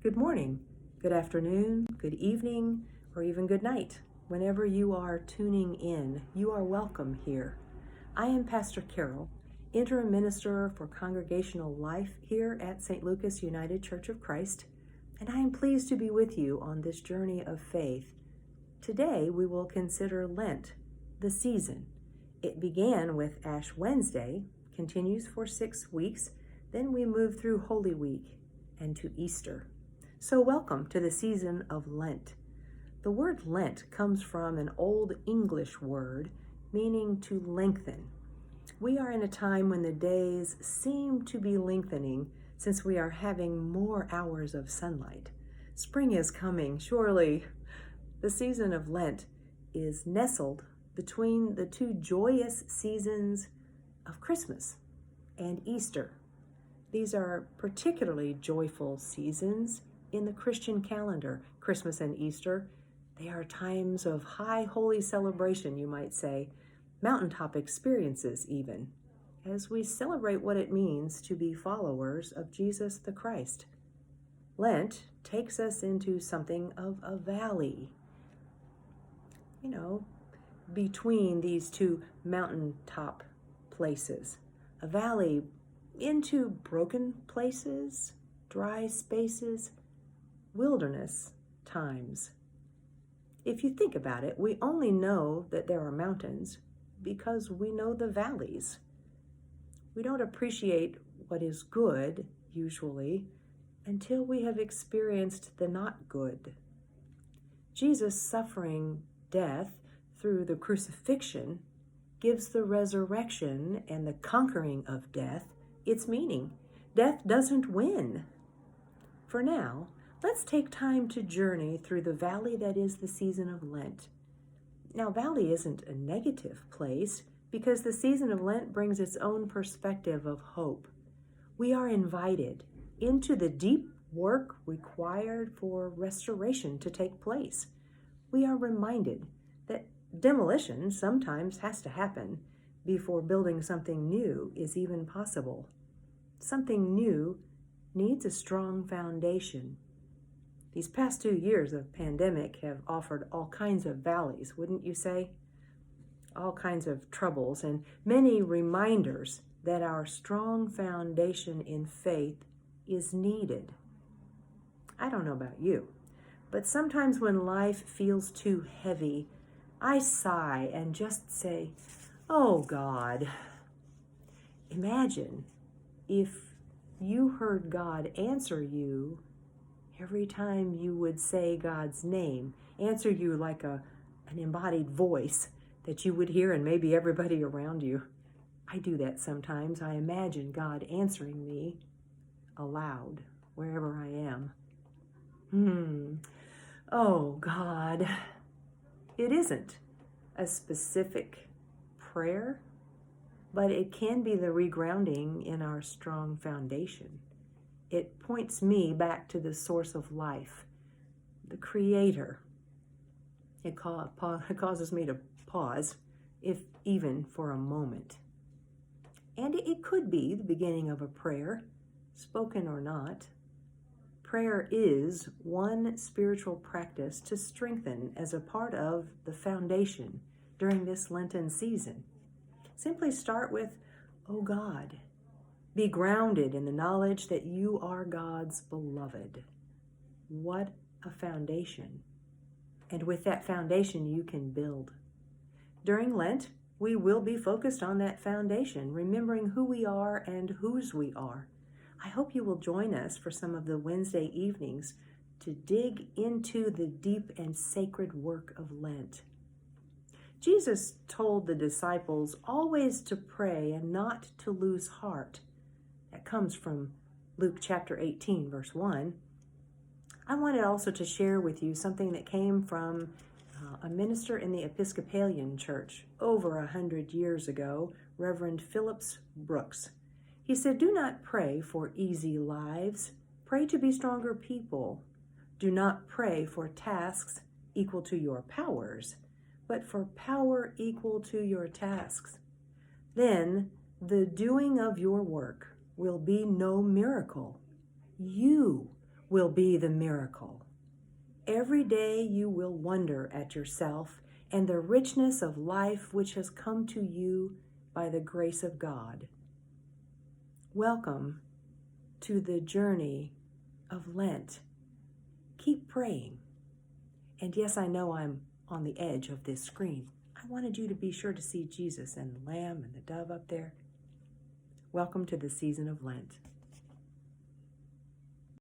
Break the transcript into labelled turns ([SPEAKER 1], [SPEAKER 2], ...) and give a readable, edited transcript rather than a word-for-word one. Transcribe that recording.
[SPEAKER 1] Good morning, good afternoon, good evening, or even good night. Whenever you are tuning in, you are welcome here. I am Pastor Carol, interim minister for congregational life here at St. Lucas United Church of Christ, and I am pleased to be with you on this journey of faith. Today we will consider Lent, the season. It began with Ash Wednesday, continues for 6 weeks, then we move through Holy Week and to Easter. So welcome to the season of Lent. The word Lent comes from an Old English word meaning to lengthen. We are in a time when the days seem to be lengthening since we are having more hours of sunlight. Spring is coming, surely. The season of Lent is nestled between the two joyous seasons of Christmas and Easter. These are particularly joyful seasons in the Christian calendar. Christmas and Easter, they are times of high holy celebration, you might say, mountaintop experiences even, as we celebrate what it means to be followers of Jesus the Christ. Lent takes us into something of a valley, between these two mountaintop places. A valley into broken places, dry spaces, wilderness times. If you think about it, we only know that there are mountains because we know the valleys. We don't appreciate what is good, usually, until we have experienced the not good. Jesus' suffering death through the crucifixion gives the resurrection and the conquering of death its meaning. Death doesn't win. For now, let's take time to journey through the valley that is the season of Lent. Now, valley isn't a negative place because the season of Lent brings its own perspective of hope. We are invited into the deep work required for restoration to take place. We are reminded that demolition sometimes has to happen before building something new is even possible. Something new needs a strong foundation. These past 2 years of pandemic have offered all kinds of valleys, wouldn't you say? All kinds of troubles and many reminders that our strong foundation in faith is needed. I don't know about you, but sometimes when life feels too heavy, I sigh and just say, "Oh God." Imagine if you heard God answer you every time you would say God's name, answer you like an embodied voice that you would hear and maybe everybody around you. I do that sometimes. I imagine God answering me aloud wherever I am. Oh God. It isn't a specific prayer, but it can be the regrounding in our strong foundation. It points me back to the source of life, the Creator. It causes me to pause, if even for a moment. And it could be the beginning of a prayer, spoken or not. Prayer is one spiritual practice to strengthen as a part of the foundation during this Lenten season. Simply start with, "Oh God." Be grounded in the knowledge that you are God's beloved. What a foundation. And with that foundation, you can build. During Lent, we will be focused on that foundation, remembering who we are and whose we are. I hope you will join us for some of the Wednesday evenings to dig into the deep and sacred work of Lent. Jesus told the disciples always to pray and not to lose heart. That comes from Luke chapter 18, verse 1. I wanted also to share with you something that came from a minister in the Episcopalian Church over 100 years ago, Reverend Phillips Brooks. He said, "Do not pray for easy lives. Pray to be stronger people. Do not pray for tasks equal to your powers, but for power equal to your tasks. Then the doing of your work will be no miracle. You will be the miracle. Every day you will wonder at yourself and the richness of life which has come to you by the grace of God. Welcome to the journey of Lent. Keep praying. And yes, I know I'm on the edge of this screen. I wanted you to be sure to see Jesus and the Lamb and the dove up there. Welcome to the season of Lent.